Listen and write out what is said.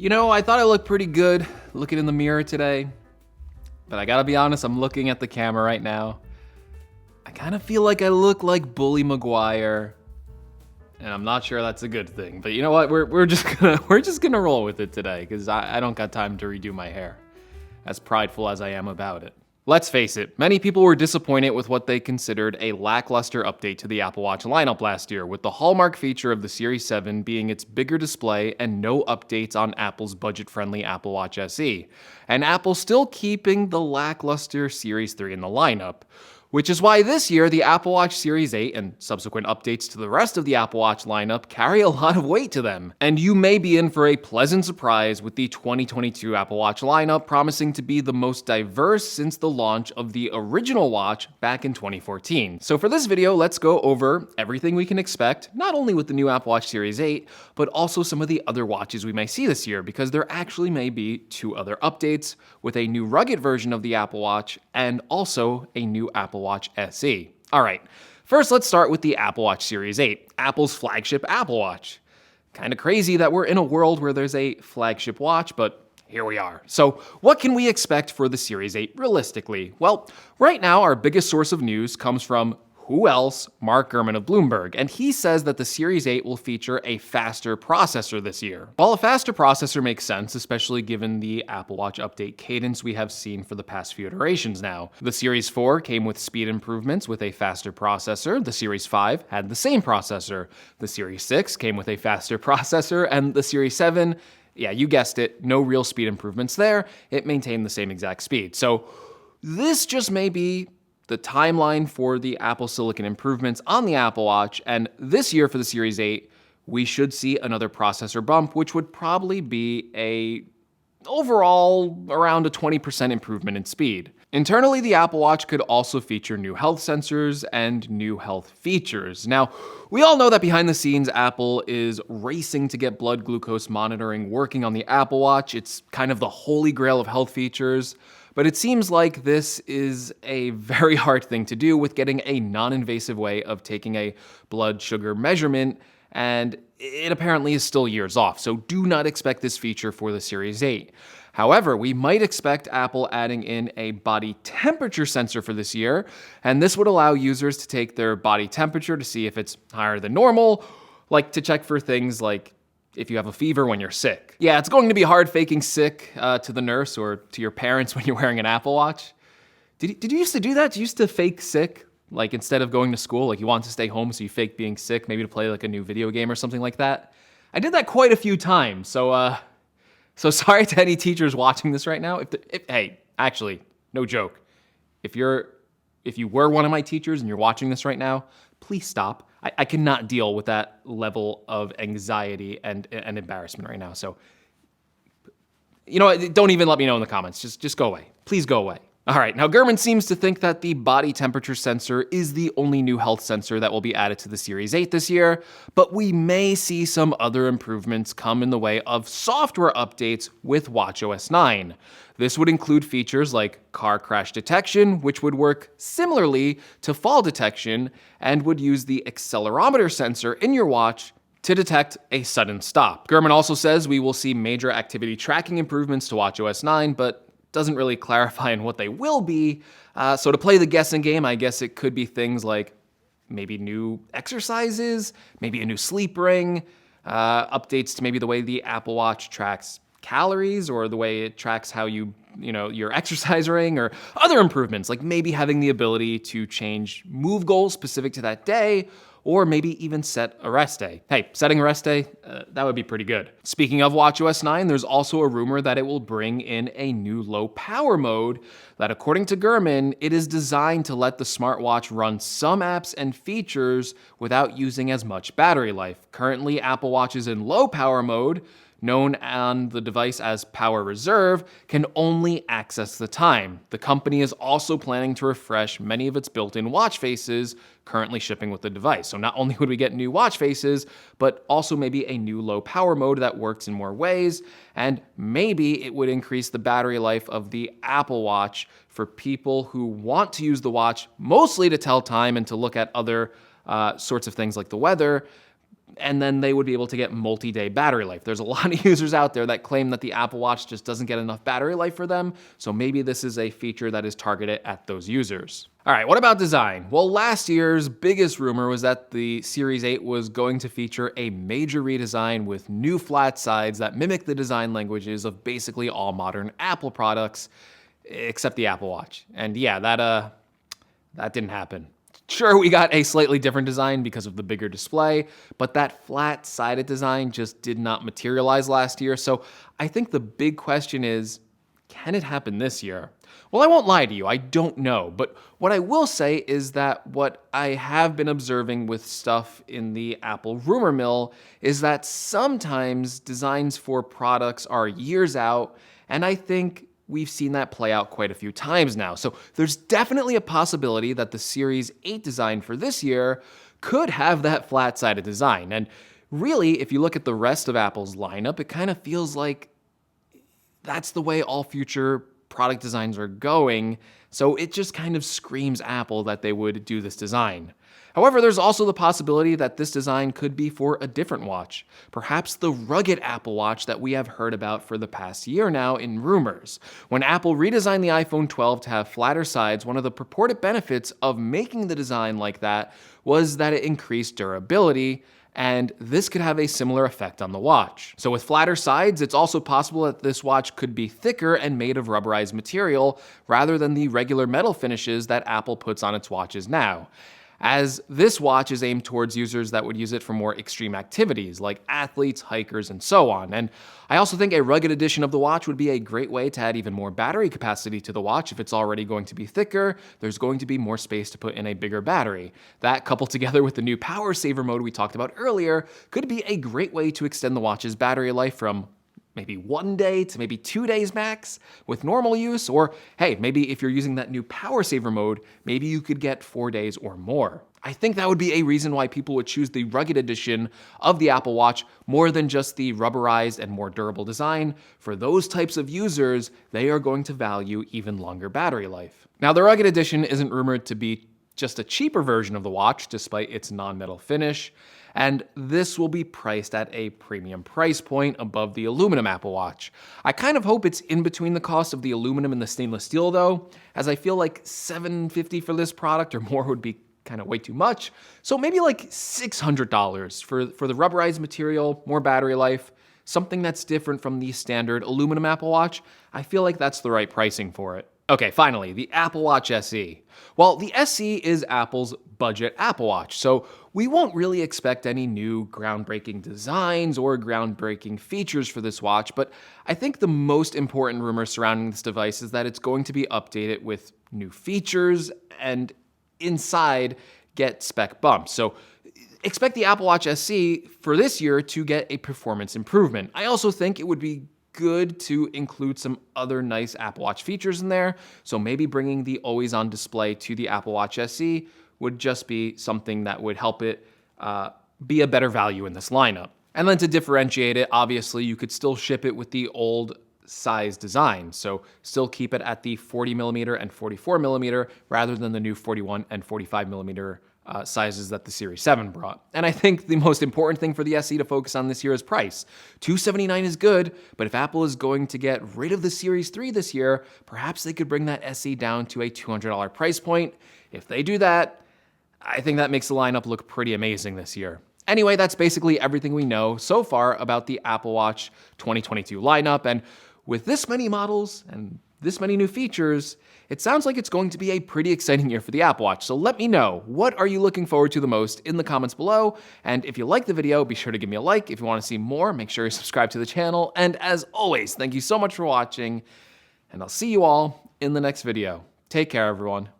You know, I thought I looked pretty good looking in the mirror today, but I gotta be honest, I'm looking at the camera right now. I kind of feel like I look like Bully Maguire, and I'm not sure that's a good thing. But you know what? We're just gonna roll with it today because I don't got time to redo my hair, as prideful as I am about it. Let's face it, many people were disappointed with what they considered a lackluster update to the Apple Watch lineup last year, with the hallmark feature of the Series 7 being its bigger display and no updates on Apple's budget-friendly Apple Watch SE, and Apple still keeping the lackluster Series 3 in the lineup. Which is why this year, the Apple Watch Series 8 and subsequent updates to the rest of the Apple Watch lineup carry a lot of weight to them. And you may be in for a pleasant surprise with the 2022 Apple Watch lineup promising to be the most diverse since the launch of the original watch back in 2014. So for this video, let's go over everything we can expect, not only with the new Apple Watch Series 8, but also some of the other watches we may see this year, because there actually may be two other updates, with a new rugged version of the Apple Watch and also a new Apple Watch SE. All right, first let's start with the Apple Watch Series 8, Apple's flagship Apple Watch. Kind of crazy that we're in a world where there's a flagship watch, but here we are. So what can we expect for the Series 8 realistically? Well, right now our biggest source of news comes from who else? Mark Gurman of Bloomberg, and he says that the Series 8 will feature a faster processor this year. While a faster processor makes sense, especially given the Apple Watch update cadence we have seen for the past few iterations now. The Series 4 came with speed improvements with a faster processor, the Series 5 had the same processor, the Series 6 came with a faster processor, and the Series 7, yeah, you guessed it, no real speed improvements there, it maintained the same exact speed. So this just may be the timeline for the Apple Silicon improvements on the Apple Watch, and this year for the Series 8, we should see another processor bump, which would probably be overall around a 20% improvement in speed. Internally, the Apple Watch could also feature new health sensors and new health features. Now, we all know that behind the scenes, Apple is racing to get blood glucose monitoring working on the Apple Watch. It's kind of the holy grail of health features. But it seems like this is a very hard thing to do with getting a non-invasive way of taking a blood sugar measurement, and it apparently is still years off, so do not expect this feature for the Series 8. However, we might expect Apple adding in a body temperature sensor for this year, and this would allow users to take their body temperature to see if it's higher than normal, like to check for things like if you have a fever when you're sick. Yeah, it's going to be hard faking sick to the nurse or to your parents when you're wearing an Apple Watch. Did you used to do that? Did you used to fake sick? Like instead of going to school, like you want to stay home so you fake being sick, maybe to play like a new video game or something like that? I did that quite a few times, so sorry to any teachers watching this right now. Hey, actually, no joke. If you were one of my teachers and you're watching this right now, please stop. I cannot deal with that level of anxiety and embarrassment right now. So, you know what? Don't even let me know in the comments. Just go away. Please go away. All right, now Gurman seems to think that the body temperature sensor is the only new health sensor that will be added to the Series 8 this year, but we may see some other improvements come in the way of software updates with watchOS 9. This would include features like car crash detection, which would work similarly to fall detection and would use the accelerometer sensor in your watch to detect a sudden stop. Gurman also says we will see major activity tracking improvements to watchOS 9, but doesn't really clarify on what they will be. So to play the guessing game, I guess it could be things like maybe new exercises, maybe a new sleep ring, updates to maybe the way the Apple Watch tracks calories or the way it tracks how you're exercising, or other improvements like maybe having the ability to change move goals specific to that day, or maybe even set a rest day. Hey, setting a rest day, that would be pretty good. Speaking of watchOS 9, there's also a rumor that it will bring in a new low power mode that, according to Gurman, it is designed to let the smartwatch run some apps and features without using as much battery life. Currently, Apple Watches in low power mode, known on the device as Power Reserve, can only access the time. The company is also planning to refresh many of its built-in watch faces currently shipping with the device. So not only would we get new watch faces, but also maybe a new low power mode that works in more ways, and maybe it would increase the battery life of the Apple Watch for people who want to use the watch mostly to tell time and to look at other sorts of things like the weather, and then they would be able to get multi-day battery life. There's a lot of users out there that claim that the Apple Watch just doesn't get enough battery life for them, so maybe this is a feature that is targeted at those users. All right, what about design? Well, last year's biggest rumor was that the Series 8 was going to feature a major redesign with new flat sides that mimic the design languages of basically all modern Apple products, except the Apple Watch. And yeah, that didn't happen. Sure, we got a slightly different design because of the bigger display, but that flat-sided design just did not materialize last year. So I think the big question is, can it happen this year? Well, I won't lie to you, I don't know. But what I will say is that what I have been observing with stuff in the Apple rumor mill is that sometimes designs for products are years out, and I think we've seen that play out quite a few times now. So there's definitely a possibility that the Series 8 design for this year could have that flat-sided design. And really, if you look at the rest of Apple's lineup, it kind of feels like that's the way all future product designs are going, so it just kind of screams Apple that they would do this design. However, there's also the possibility that this design could be for a different watch, perhaps the rugged Apple Watch that we have heard about for the past year now in rumors. When Apple redesigned the iPhone 12 to have flatter sides, one of the purported benefits of making the design like that was that it increased durability, and this could have a similar effect on the watch. So with flatter sides, it's also possible that this watch could be thicker and made of rubberized material rather than the regular metal finishes that Apple puts on its watches now, as this watch is aimed towards users that would use it for more extreme activities like athletes, hikers, and so on. And I also think a rugged edition of the watch would be a great way to add even more battery capacity to the watch. If it's already going to be thicker, there's going to be more space to put in a bigger battery. That, coupled together with the new power saver mode we talked about earlier, could be a great way to extend the watch's battery life from maybe 1 day to maybe 2 days max with normal use, or hey, maybe if you're using that new power saver mode, maybe you could get 4 days or more. I think that would be a reason why people would choose the rugged edition of the Apple Watch more than just the rubberized and more durable design. For those types of users, they are going to value even longer battery life. Now, the rugged edition isn't rumored to be just a cheaper version of the watch despite its non-metal finish, and this will be priced at a premium price point above the aluminum Apple Watch. I kind of hope it's in between the cost of the aluminum and the stainless steel though, as I feel like $750 for this product or more would be kind of way too much. So maybe like $600 for the rubberized material, more battery life, something that's different from the standard aluminum Apple Watch. I feel like that's the right pricing for it. Okay, finally, the Apple Watch SE. Well, the SE is Apple's budget Apple Watch, so we won't really expect any new groundbreaking designs or groundbreaking features for this watch, but I think the most important rumor surrounding this device is that it's going to be updated with new features and inside get spec bumps. So expect the Apple Watch SE for this year to get a performance improvement. I also think it would be good to include some other nice Apple Watch features in there. So maybe bringing the always-on display to the Apple Watch SE would just be something that would help it be a better value in this lineup. And then to differentiate it, obviously you could still ship it with the old size design. So still keep it at the 40mm and 44mm rather than the new 41 and 45mm sizes that the Series 7 brought. And I think the most important thing for the SE to focus on this year is price. $279 is good, but if Apple is going to get rid of the Series 3 this year, perhaps they could bring that SE down to a $200 price point. If they do that, I think that makes the lineup look pretty amazing this year. Anyway, that's basically everything we know so far about the Apple Watch 2022 lineup, and with this many models and this many new features, it sounds like it's going to be a pretty exciting year for the Apple Watch. So let me know, what are you looking forward to the most in the comments below? And if you like the video, be sure to give me a like. If you want to see more, make sure you subscribe to the channel. And as always, thank you so much for watching, and I'll see you all in the next video. Take care, everyone.